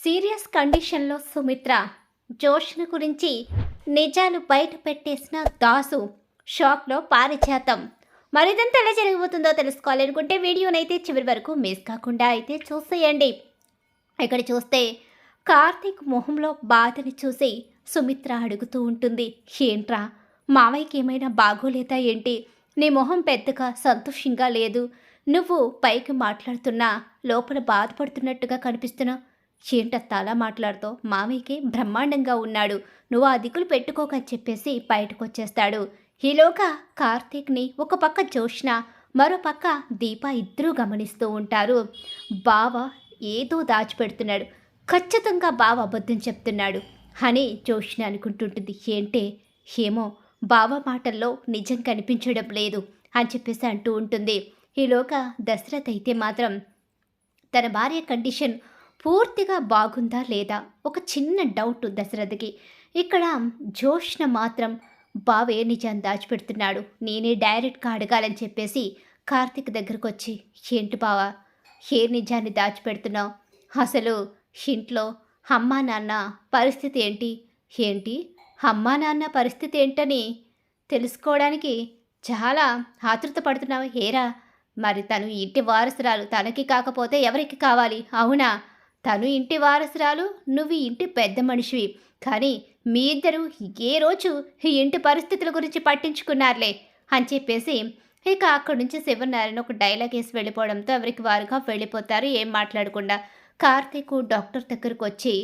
Serious కండిషన్లో సుమిత్ర జోష్న గురించి నిజాలు బయట పెట్టేసిన దాసు షాక్లో పారిజాతం. మరిదంతా ఎలా జరిగిపోతుందో తెలుసుకోవాలనుకుంటే వీడియోనైతే చివరి వరకు మిస్ కాకుండా అయితే చూసేయండి. ఇక్కడ చూస్తే కార్తీక్ మొహంలో బాధని చూసి సుమిత్ర అడుగుతూ ఉంటుంది, ఏంట్రా మామయ్యకి ఏమైనా బాగోలేదా ఏంటి? నీ మొహం పెద్దగా సంతోషంగా లేదు, నువ్వు పైకి మాట్లాడుతున్నా లోపల బాధపడుతున్నట్టుగా కనిపిస్తున్నావు. ఏంటత్త అలా మాట్లాడుతావు? మామయ్యకి బ్రహ్మాండంగా ఉన్నాడు, నువ్వు ఆ దిగులు పెట్టుకోకని చెప్పేసి బయటకు వచ్చేస్తాడు. ఈలోగా కార్తీక్ని ఒక పక్క జోష్న, మరో పక్క దీప ఇద్దరూ గమనిస్తూ ఉంటారు. బావ ఏదో దాచిపెడుతున్నాడు, ఖచ్చితంగా బావ అబద్ధం చెప్తున్నాడు అని జోష్న అనుకుంటుంటుంది. ఏంటే ఏమో బావ మాటల్లో నిజం కనిపించడం లేదు అని చెప్పేసి అంటూ ఉంటుంది. ఈలోగా దశరథ్ అయితే మాత్రం తన భార్య కండిషన్ పూర్తిగా బాగుందా లేదా ఒక చిన్న డౌట్ దశరథకి. ఇక్కడ జోష్న మాత్రం బావే నిజాన్ని దాచిపెడుతున్నాడు, నేనే డైరెక్ట్గా అడగాలని చెప్పేసి కార్తీక్ దగ్గరకు వచ్చి, ఏంటి బావా ఏ నిజాన్ని దాచిపెడుతున్నావు? అసలు ఇంట్లో అమ్మా నాన్న పరిస్థితి ఏంటి? ఏంటి అమ్మా నాన్న పరిస్థితి ఏంటని తెలుసుకోవడానికి చాలా ఆతృత పడుతున్నావు హేరా? మరి తను ఇంటి వారసురాలు, తనకి కాకపోతే ఎవరికి కావాలి? అవునా, తను ఇంటి వారసురాలు, నువ్వు ఇంటి పెద్ద మనిషివి, కానీ మీ ఇద్దరు ఏ రోజు ఈ ఇంటి పరిస్థితుల గురించి పట్టించుకున్నారులే అని చెప్పేసి ఇక అక్కడి నుంచి శివనారాయణ ఒక డైలాగ్ వేసి వెళ్ళిపోవడంతో ఎవరికి వారుగా వెళ్ళిపోతారు ఏం మాట్లాడకుండా. కార్తీక్ డాక్టర్ దగ్గరకు వచ్చి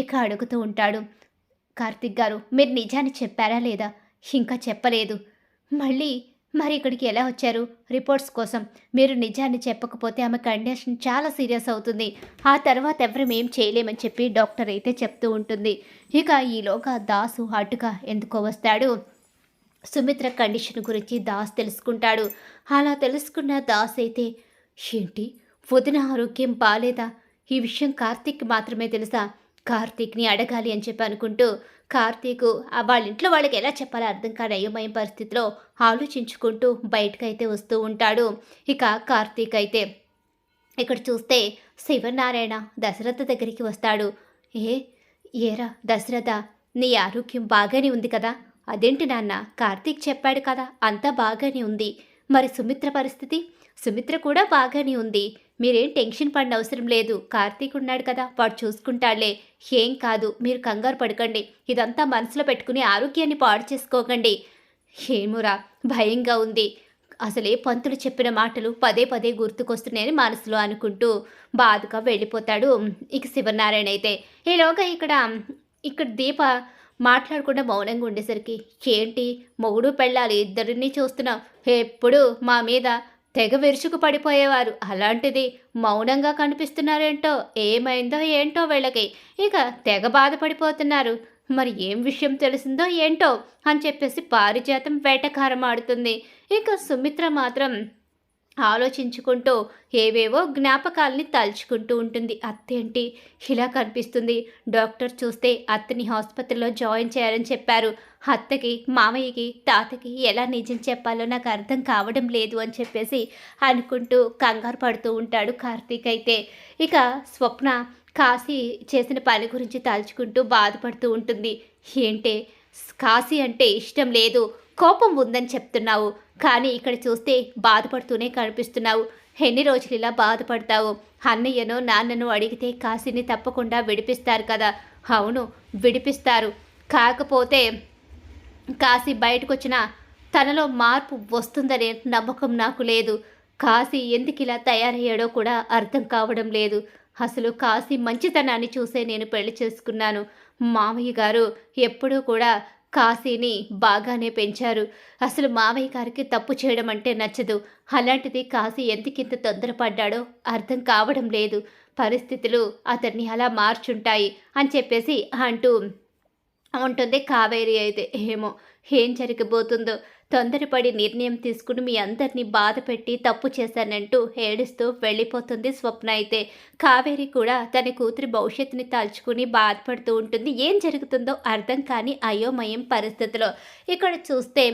ఇక అడుగుతూ ఉంటాడు, కార్తీక్ గారు మీరు నిజాన్ని చెప్పారా లేదా? ఇంకా చెప్పలేదు. మరి ఇక్కడికి ఎలా వచ్చారు? రిపోర్ట్స్ కోసం. మీరు నిజాన్ని చెప్పకపోతే ఆమె కండిషన్ చాలా సీరియస్ అవుతుంది, ఆ తర్వాత ఎవరు ఏం చేయలేమని చెప్పి డాక్టర్ అయితే చెప్తూ ఉంటుంది. ఇక ఈలోగా దాసు అటుగా ఎందుకో వస్తాడు. సుమిత్ర కండిషన్ గురించి దాస్ తెలుసుకుంటాడు. అలా తెలుసుకున్న దాస్ అయితే, ఏంటి వదిన ఆరోగ్యం బాలేదా? ఈ విషయం కార్తీక్ మాత్రమే తెలుసా? కార్తీక్ని అడగాలి అని చెప్పి అనుకుంటూ కార్తీక్ వాళ్ళ ఇంట్లో వాళ్ళకి ఎలా చెప్పాలో అర్థం కాని అయోమయం పరిస్థితిలో ఆలోచించుకుంటూ బయటకైతే వస్తూ ఉంటాడు. ఇక కార్తీక్ అయితే ఇక్కడ చూస్తే శివనారాయణ దశరథ దగ్గరికి వస్తాడు. ఏరా దశరథ, నీ ఆరోగ్యం బాగానే ఉంది కదా? అదేంటి నాన్న, కార్తీక్ చెప్పాడు కదా అంతా బాగానే ఉంది, మరి సుమిత్ర పరిస్థితి? సుమిత్ర కూడా బాగానే ఉంది, మీరేం టెన్షన్ పడిన అవసరం లేదు, కార్తీక్ ఉన్నాడు కదా వాడు చూసుకుంటాడులే, ఏం కాదు, మీరు కంగారు పడకండి, ఇదంతా మనసులో పెట్టుకుని ఆరోగ్యాన్ని పాడు చేసుకోకండి. ఏమోరా భయంగా ఉంది, అసలే పంతులు చెప్పిన మాటలు పదే పదే గుర్తుకొస్తున్నాయని మనసులో అనుకుంటూ బాధగా వెళ్ళిపోతాడు ఇక శివనారాయణ అయితే. ఈలోగా ఇక్కడ దీప మాట్లాడకుండా మౌనంగా ఉండేసరికి, ఏంటి మొగుడు పెళ్ళాలి ఇద్దరిని చూస్తున్నాం, ఎప్పుడు మా మీద తెగ విరుచుకు పడిపోయేవారు, అలాంటిది మౌనంగా కనిపిస్తున్నారేంటో, ఏమైందో ఏంటో వీళ్ళకి, ఇక తెగ బాధపడిపోతున్నారు, మరి ఏం విషయం తెలిసిందో ఏంటో అని చెప్పేసి పారిజాతం వేటకారం ఆడుతుంది. ఇక సుమిత్ర మాత్రం ఆలోచించుకుంటూ ఏవేవో జ్ఞాపకాలని తలుచుకుంటూ ఉంటుంది. అత్తేంటి ఇలా కనిపిస్తుంది? డాక్టర్ చూస్తే అత్తని ఆసుపత్రిలో జాయిన్ చేయాలని చెప్పారు, అత్తకి మామయ్యకి తాతకి ఎలా నిజం చెప్పాలో నాకు అర్థం కావడం లేదు అని చెప్పేసి అనుకుంటూ కంగారు పడుతూ ఉంటాడు కార్తీక్ అయితే. ఇక స్వప్న కాశీ చేసిన పని గురించి తలుచుకుంటూ బాధపడుతూ ఉంటుంది. ఏంటే కాశీ అంటే ఇష్టం లేదు, కోపం ఉందని చెప్తున్నావు, కానీ ఇక్కడ చూస్తే బాధపడుతూనే కనిపిస్తున్నావు, ఎన్ని రోజులు ఇలా బాధపడతావు? అన్నయ్యనో నాన్నను అడిగితే కాశీని తప్పకుండా విడిపిస్తారు కదా? అవును విడిపిస్తారు, కాకపోతే కాశీ బయటకు వచ్చిన తనలో మార్పు వస్తుందనే నమ్మకం నాకు లేదు. కాశీ ఎందుకు ఇలా తయారయ్యాడో కూడా అర్థం కావడం లేదు. అసలు కాశీ మంచితనాన్ని చూసే నేను పెళ్లి చేసుకున్నాను. మామయ్య గారు ఎప్పుడూ కూడా కాశీని బాగానే పెంచారు, అసలు మామయ్య గారికి తప్పు చేయడం అంటే నచ్చదు, అలాంటిది కాశీ ఎందుకింత తొందరపడ్డాడో అర్థం కావడం లేదు, పరిస్థితులు అతన్ని అలా మార్చుంటాయి అని చెప్పేసి అంటూ ఉంటుంది కావేరి అయితే. ఏమో ఏం జరగబోతుందో, తొందరపడి నిర్ణయం తీసుకుని మీ అందరినీ బాధ పెట్టి తప్పు చేశానంటూ ఏడుస్తూ వెళ్ళిపోతుంది స్వప్న అయితే. కావేరి కూడా తన కూతురి భవిష్యత్తుని తలుచుకుని బాధపడుతూ ఉంటుంది. ఏం జరుగుతుందో అర్థం కాని అయోమయం పరిస్థితిలో. ఇక్కడ చూస్తే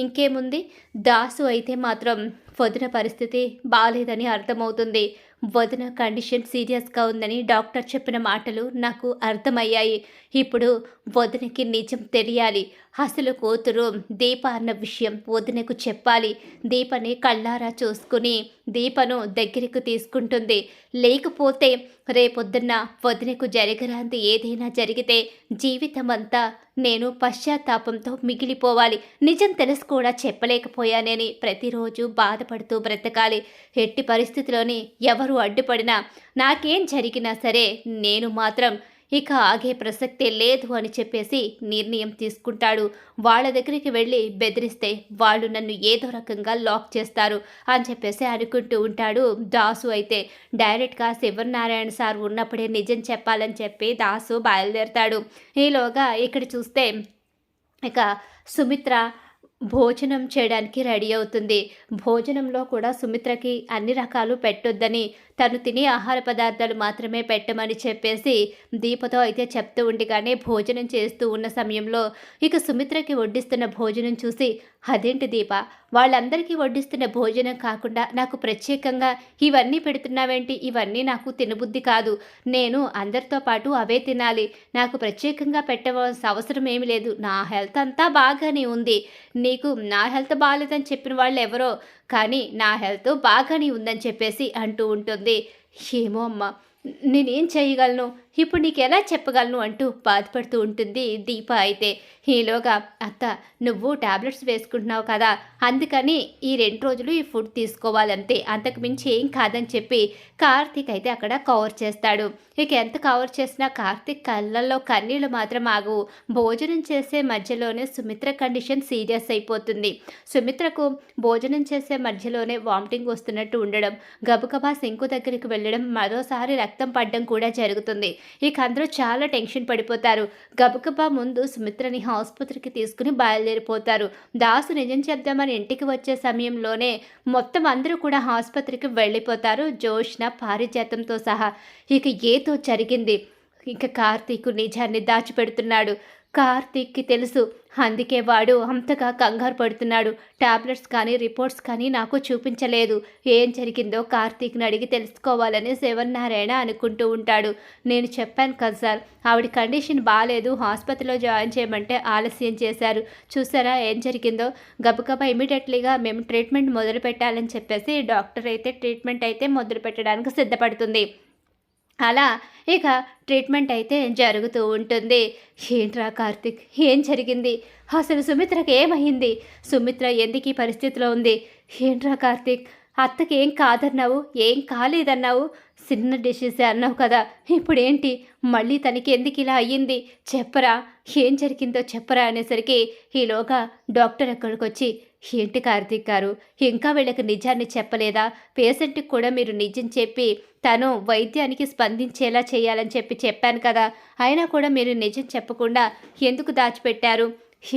ఇంకేముంది, దాసు అయితే మాత్రం వదిన పరిస్థితి బాలేదని అర్థమవుతుంది. వదిన కండిషన్ సీరియస్గా ఉందని డాక్టర్ చెప్పిన మాటలు నాకు అర్థమయ్యాయి. ఇప్పుడు వదినకి నిజం తెలియాలి. అసలు కూతురు దీప అన్న విషయం వదినకు చెప్పాలి. దీపని కళ్ళారా చూసుకుని దీపను దగ్గరికి తీసుకుంటుంది. లేకపోతే రేపొద్దున్న వదినకు జరగరాంది ఏదైనా జరిగితే జీవితం అంతా నేను పశ్చాత్తాపంతో మిగిలిపోవాలి. నిజం తెలుసు కూడా చెప్పలేకపోయానని ప్రతిరోజు బాధపడుతూ బ్రతకాలి. ఎట్టి పరిస్థితిలోని ఎవరు అడ్డుపడినా నాకేం జరిగినా సరే నేను మాత్రం ఇక ఆగే ప్రసక్తే లేదు అని చెప్పేసి నిర్ణయం తీసుకుంటాడు. వాళ్ళ దగ్గరికి వెళ్ళి బెదిరిస్తే వాళ్ళు నన్ను ఏదో రకంగా లాక్ చేస్తారు అని చెప్పేసి అనుకుంటూ ఉంటాడు. దాసు అయితే డైరెక్ట్గా శివనారాయణ సార్ ఉన్నప్పుడే నిజం చెప్పాలని చెప్పి దాసు బయలుదేరతాడు. ఈలోగా ఇక్కడ చూస్తే ఇక సుమిత్ర భోజనం చేయడానికి రెడీ అవుతుంది. భోజనంలో కూడా సుమిత్రకి అన్ని రకాలు పెట్టొద్దని, తను తినే ఆహార పదార్థాలు మాత్రమే పెట్టమని చెప్పేసి దీపతో అయితే చెప్తూ ఉండగానే భోజనం చేస్తూ ఉన్న సమయంలో ఇక సుమిత్రకి వడ్డిస్తున్న భోజనం చూసి, అదేంటి దీప, వాళ్ళందరికీ వడ్డిస్తున్న భోజనం కాకుండా నాకు ప్రత్యేకంగా ఇవన్నీ పెడుతున్నావేంటి? ఇవన్నీ నాకు తినబుద్ధి కాదు. నేను అందరితో పాటు అవే తినాలి. నాకు ప్రత్యేకంగా పెట్టవలసిన అవసరం ఏమి లేదు. నా హెల్త్ అంతా బాగానే ఉంది. నీకు నా హెల్త్ బాగాలేదని చెప్పిన వాళ్ళు ఎవరో, కానీ నా హెల్త్ బాగానే ఉందని చెప్పేసి అంటూ ఉంటుంది. ఏమో అమ్మ, నేనేం చేయగలను, ఇప్పుడు నీకు ఎలా చెప్పగలను అంటూ బాధపడుతూ ఉంటుంది దీప. అయితే ఈలోగా అత్త, నువ్వు టాబ్లెట్స్ వేసుకుంటున్నావు కదా, అందుకని ఈ 2 రోజులు ఈ ఫుడ్ తీసుకోవాలంతే, అంతకు మించి ఏం కాదని చెప్పి కార్తీక్ అయితే అక్కడ కవర్ చేస్తాడు. ఇక ఎంత కవర్ చేసినా కార్తీక్ కళ్ళల్లో కన్నీళ్ళు మాత్రం ఆగవు. భోజనం చేసే మధ్యలోనే సుమిత్ర కండిషన్ సీరియస్ అయిపోతుంది. సుమిత్రకు భోజనం చేసే మధ్యలోనే వామిటింగ్ వస్తున్నట్టు ఉండడం, గబగబా సింకు దగ్గరికి వెళ్ళడం, మరోసారి రక్తం పడడం కూడా జరుగుతుంది. ఇక అందరూ చాలా టెన్షన్ పడిపోతారు. గబగబా ముందు సుమిత్రని ఆసుపత్రికి తీసుకుని బయలుదేరిపోతారు. దాసు నిజం చెప్దామని ఇంటికి వచ్చే సమయంలోనే మొత్తం అందరూ కూడా ఆసుపత్రికి వెళ్ళిపోతారు, జోష్న పారిజాతంతో సహా. ఇక ఏదో జరిగింది. ఇక కార్తీక్ నిజాన్ని దాచిపెడుతున్నాడు. కార్తీక్కి తెలుసు, అందుకే వాడు అంతగా కంగారు పడుతున్నాడు. టాబ్లెట్స్ కానీ రిపోర్ట్స్ కానీ నాకు చూపించలేదు. ఏం జరిగిందో కార్తీక్ని అడిగి తెలుసుకోవాలని శివనారాయణ అనుకుంటూ ఉంటాడు. నేను చెప్పాను కదా సార్, ఆవిడ కండిషన్ బాగాలేదు, హాస్పిటల్లో జాయిన్ చేయమంటే ఆలస్యం చేశారు. చూసారా ఏం జరిగిందో? గబగబా ఇమీడియట్లీగా మేము ట్రీట్మెంట్ మొదలు పెట్టాలని చెప్పేసి డాక్టర్ అయితే ట్రీట్మెంట్ అయితే మొదలు పెట్టడానికి సిద్ధపడుతుంది. అలా ఇక ట్రీట్మెంట్ అయితే జరుగుతూ ఉంటుంది. ఏంట్రా కార్తీక్, ఏం జరిగింది? అసలు సుమిత్రకి ఏమైంది? సుమిత్ర ఎందుకు ఈ పరిస్థితిలో ఉంది? ఏంట్రా కార్తీక్, అత్తకి ఏం కాదన్నావు, ఏం కాలేదన్నావు, చిన్న డిసీజే అన్నావు కదా, ఇప్పుడేంటి మళ్ళీ తనకి ఎందుకు ఇలా అయ్యింది? చెప్పరా, ఏం జరిగిందో చెప్పరా అనేసరికి ఈలోగా డాక్టర్ అక్కడికి వచ్చి, ఏంటి కార్తీక్ గారు, ఇంకా వీళ్ళకి నిజాన్ని చెప్పలేదా? పేషెంట్కి కూడా మీరు నిజం చెప్పి తను వైద్యానికి స్పందించేలా చేయాలని చెప్పాను కదా, అయినా కూడా మీరు నిజం చెప్పకుండా ఎందుకు దాచిపెట్టారు?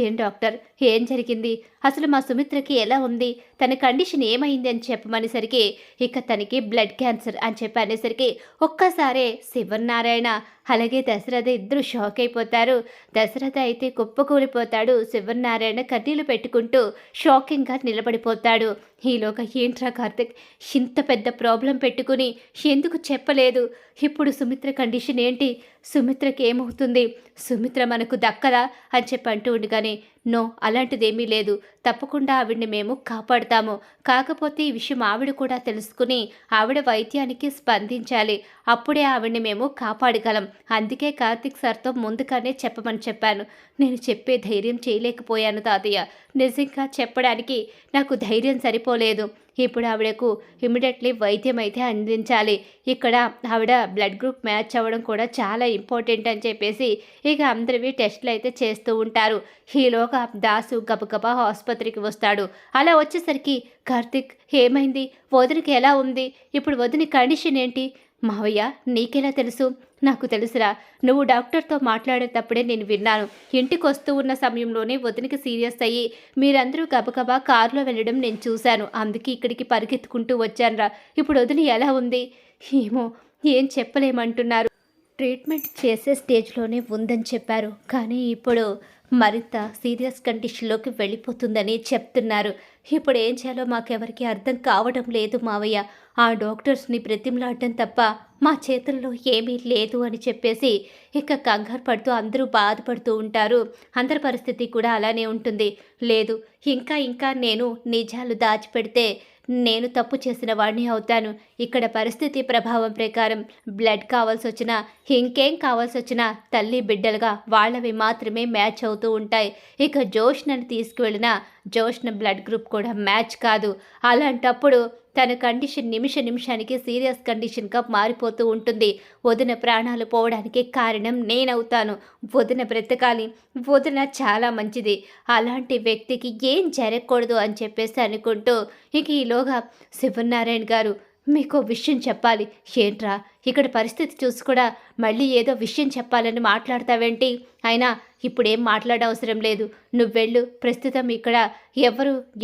ఏం డాక్టర్, ఏం జరిగింది? అసలు మా సుమిత్రకి ఎలా ఉంది, తన కండిషన్ ఏమైంది అని చెప్పమనేసరికి ఇక తనకి బ్లడ్ క్యాన్సర్ అని చెప్పి అనేసరికి ఒక్కసారే శివనారాయణ అలాగే దశరథ ఇద్దరు షాక్ అయిపోతారు. దశరథ అయితే కుప్పకూలిపోతాడు. శివనారాయణ కన్నీళ్లు పెట్టుకుంటూ షాకింగ్గా నిలబడిపోతాడు. ఈలోగా ఏంట్రా కార్తిక్, ఇంత పెద్ద ప్రాబ్లం పెట్టుకుని ఎందుకు చెప్పలేదు? ఇప్పుడు సుమిత్ర కండిషన్ ఏంటి? సుమిత్రకి ఏమవుతుంది? సుమిత్ర మనకు దక్కదా అని చెప్పి అంటూ ఉండగానే, నో, అలాంటిదేమీ లేదు, తప్పకుండా ఆవిడ్ని మేము కాపాడుతాము. కాకపోతే ఈ విషయం ఆవిడ కూడా తెలుసుకుని ఆవిడ వైద్యానికి స్పందించాలి, అప్పుడే ఆవిడ్ని మేము కాపాడగలం. అందుకే కార్తిక్ సార్తో ముందుగానే చెప్పమని చెప్పాను. నేను చెప్పే ధైర్యం చేయలేకపోయాను తాతయ్య. నిజంగా చెప్పడానికి నాకు ధైర్యం సరిపోలేదు. ఇప్పుడు ఆవిడకు ఇమ్మీడియట్లీ వైద్యం అయితే అందించాలి. ఇక్కడ ఆవిడ బ్లడ్ గ్రూప్ మ్యాచ్ అవ్వడం కూడా చాలా ఇంపార్టెంట్ అని చెప్పేసి ఇక అందరివి టెస్టులు అయితే చేస్తూ ఉంటారు. ఈలోగా దాసు గబగబా ఆసుపత్రికి వస్తాడు. అలా వచ్చేసరికి, కార్తిక్ ఏమైంది? వదినకి ఎలా ఉంది? ఇప్పుడు వదిన కండిషన్ ఏంటి? మావయ్య, నీకెలా తెలుసు? నాకు తెలుసురా, నువ్వు డాక్టర్తో మాట్లాడేటప్పుడే నేను విన్నాను. ఇంటికి వస్తూ ఉన్న సమయంలోనే వదినకి సీరియస్ అయ్యి మీరందరూ గబగబా కారులో వెళ్ళడం నేను చూశాను. అందుకే ఇక్కడికి పరిగెత్తుకుంటూ వచ్చానురా. ఇప్పుడు వదిన ఎలా ఉంది? ఏమో, ఏం చెప్పలేమంటున్నారు. ట్రీట్మెంట్ చేసే స్టేజ్లోనే ఉందని చెప్పారు. కానీ ఇప్పుడు మరింత సీరియస్ కండిషన్‌లోకి వెళ్ళిపోతుందని చెప్తున్నారు. ఇప్పుడు ఏం చేయాలో మాకెవరికీ అర్థం కావడం లేదు మావయ్య. ఆ డాక్టర్స్‌ని బ్రతిమలాడడం తప్ప మా చేతుల్లో ఏమీ లేదు అని చెప్పేసి ఇక కంగారు పడుతూ అందరూ బాధపడుతూ ఉంటారు. అందరి పరిస్థితి కూడా అలానే ఉంటుంది. లేదు, ఇంకా నేను నిజాలు దాచిపెడితే నేను తప్పు చేసిన వాడిని అవుతాను. ఇక్కడ పరిస్థితి ప్రభావం ప్రకారం బ్లడ్ కావాల్సొచ్చినా, ఇంకేం కావాల్సొచ్చినా తల్లి బిడ్డలుగా వాళ్ళవి మాత్రమే మ్యాచ్ అవుతూ ఉంటాయి. ఇక జోష్నని తీసుకువెళ్ళిన జోష్న బ్లడ్ గ్రూప్ కూడా మ్యాచ్ కాదు. అలాంటప్పుడు తన కండిషన్ నిమిషానికి సీరియస్ కండిషన్గా మారిపోతూ ఉంటుంది. వదిన ప్రాణాలు పోవడానికి కారణం నేనవుతాను. వదిన బ్రతకాలి, వదిన చాలా మంచిది, అలాంటి వ్యక్తికి ఏం జరగకూడదు అని చెప్పేసి అనుకుంటూ ఇక ఈలోగా శివనారాయణ గారు మీకో విషయం చెప్పాలి. ఏంట్రా ఇక్కడ పరిస్థితి చూసి కూడా మళ్ళీ ఏదో విషయం చెప్పాలని మాట్లాడతావేంటి? అయినా ఇప్పుడేం మాట్లాడవసరం లేదు. నువ్వెళ్ళు. ప్రస్తుతం ఇక్కడ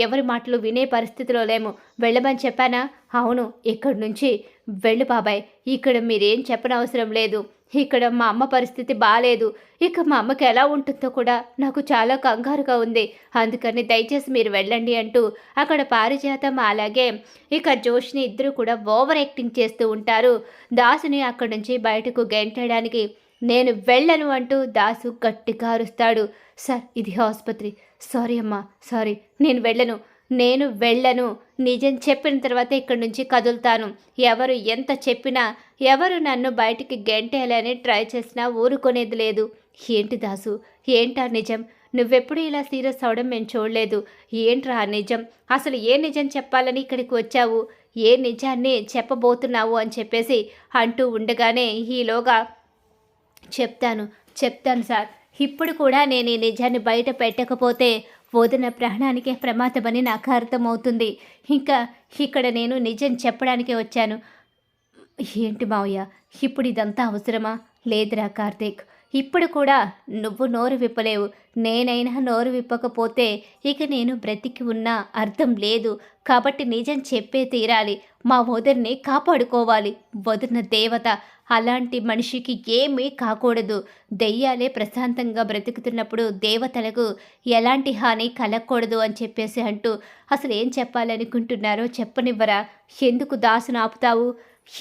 ఎవరి మాటలు వినే పరిస్థితిలో లేము. వెళ్ళమని చెప్పానా? అవును, ఇక్కడి నుంచి వెళ్ళు బాబాయ్. ఇక్కడ మీరేం చెప్పనవసరం లేదు. ఇక్కడ మా అమ్మ పరిస్థితి బాలేదు. ఇక మా అమ్మకి ఎలా ఉంటుందో కూడా నాకు చాలా కంగారుగా ఉంది. అందుకని దయచేసి మీరు వెళ్ళండి అంటూ అక్కడ పారిజాతం అలాగే ఇక జోష్ని ఇద్దరు కూడా ఓవర్ యాక్టింగ్ చేస్తూ ఉంటారు. దాసుని అక్కడి నుంచి బయటకు గెంటడానికి నేను వెళ్ళను అంటూ దాసు గట్టిగా అరుస్తాడు. సార్, ఇది ఆసుపత్రి. సారీ అమ్మా, సారీ, నేను వెళ్ళను. నిజం చెప్పిన తర్వాత ఇక్కడి నుంచి కదులుతాను. ఎవరు ఎంత చెప్పినా, ఎవరు నన్ను బయటికి గెంటేయాలని ట్రై చేసినా ఊరుకునేది లేదు. ఏంటి దాసు, ఏంటా నిజం? నువ్వెప్పుడు ఇలా సీరియస్ అవడం మేము చూడలేదు. ఏంట్రా నిజం? అసలు ఏ నిజం చెప్పాలని ఇక్కడికి వచ్చావు? ఏ నిజాన్ని చెప్పబోతున్నావు అని చెప్పేసి అంటూ ఉండగానే ఈలోగా చెప్తాను సార్. ఇప్పుడు కూడా నేను ఈ నిజాన్ని బయట పెట్టకపోతే వదిన ప్రాణానికే ప్రమాదమని నాకు అర్థమవుతుంది. ఇంకా ఇక్కడ నేను నిజం చెప్పడానికే వచ్చాను. ఏంటి మావయ్య, ఇప్పుడు ఇదంతా అవసరమా? లేదురా కార్తీక్, ఇప్పుడు కూడా నువ్వు నోరు విప్పలేవు. నేనైనా నోరు విప్పకపోతే ఇక నేను బ్రతికి ఉన్నా అర్థం లేదు. కాబట్టి నిజం చెప్పే తీరాలి. మా వదిన్ని కాపాడుకోవాలి. వదిన దేవత, అలాంటి మనిషికి ఏమీ కాకూడదు. దెయ్యాలే ప్రశాంతంగా బ్రతుకుతున్నప్పుడు దేవతలకు ఎలాంటి హాని కలగకూడదు అని చెప్పేసి అంటూ అసలు ఏం చెప్పాలనుకుంటున్నారో చెప్పనివ్వరా? ఎందుకు దాసును ఆపుతావు?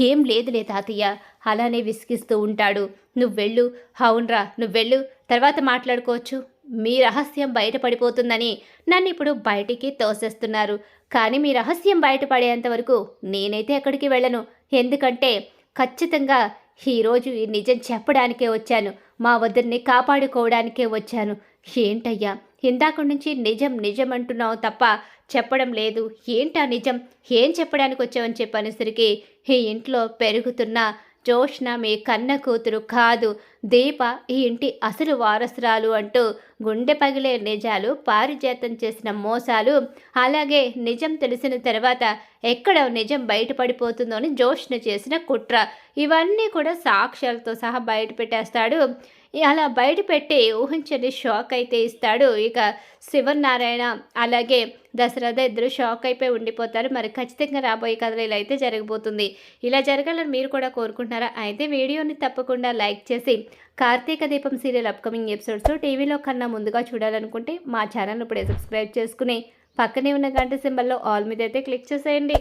ఏం లేదులే తాతయ్య, అలానే విసిగిస్తూ ఉంటాడు. నువ్వెళ్ళు. అవునరా, నువ్వెళ్ళు, తర్వాత మాట్లాడుకోవచ్చు. మీ రహస్యం బయటపడిపోతుందని నన్ను ఇప్పుడు బయటికి తోసేస్తున్నారు. కానీ మీ రహస్యం బయటపడేంత వరకు నేనైతే ఎక్కడికి వెళ్ళను. ఎందుకంటే ఖచ్చితంగా ఈరోజు ఈ నిజం చెప్పడానికే వచ్చాను. మా వద్దరిని కాపాడుకోవడానికే వచ్చాను. ఏంటయ్యా, ఇందాక నుంచి నిజం అంటున్నావు తప్ప చెప్పడం లేదు. ఏంటా నిజం? ఏం చెప్పడానికి వచ్చావని చెప్పనేసరికి ఈ ఇంట్లో పెరుగుతున్న జోష్న మీ కన్న కూతురు కాదు, దీప ఈ ఇంటి అసలు వారసురాలు అంటూ గుండె పగిలే నిజాలు, పారిజాతం చేసిన మోసాలు, అలాగే నిజం తెలిసిన తర్వాత ఎక్కడ నిజం బయటపడిపోతుందో అని జోష్న చేసిన కుట్ర, ఇవన్నీ కూడా సాక్ష్యాలతో సహా బయట పెట్టేస్తాడు. అలా బయటపెట్టి ఊహించని షాక్ అయితే ఇస్తాడు. ఇక శివనారాయణ అలాగే దశరథ ఇద్దరు షాక్ అయిపోయి ఉండిపోతారు. మరి ఖచ్చితంగా రాబోయే కథలు ఇలా అయితే జరగబోతుంది. ఇలా జరగాలని మీరు కూడా కోరుకుంటున్నారా? అయితే వీడియోని తప్పకుండా లైక్ చేసి కార్తీక దీపం సీరియల్ అప్కమింగ్ ఎపిసోడ్స్ టీవీలో కన్నా ముందుగా చూడాలనుకుంటే మా ఛానల్ ఇప్పుడే సబ్స్క్రైబ్ చేసుకుని పక్కనే ఉన్న గంట సింబల్లో ఆల్ మీద అయితే క్లిక్ చేసేయండి.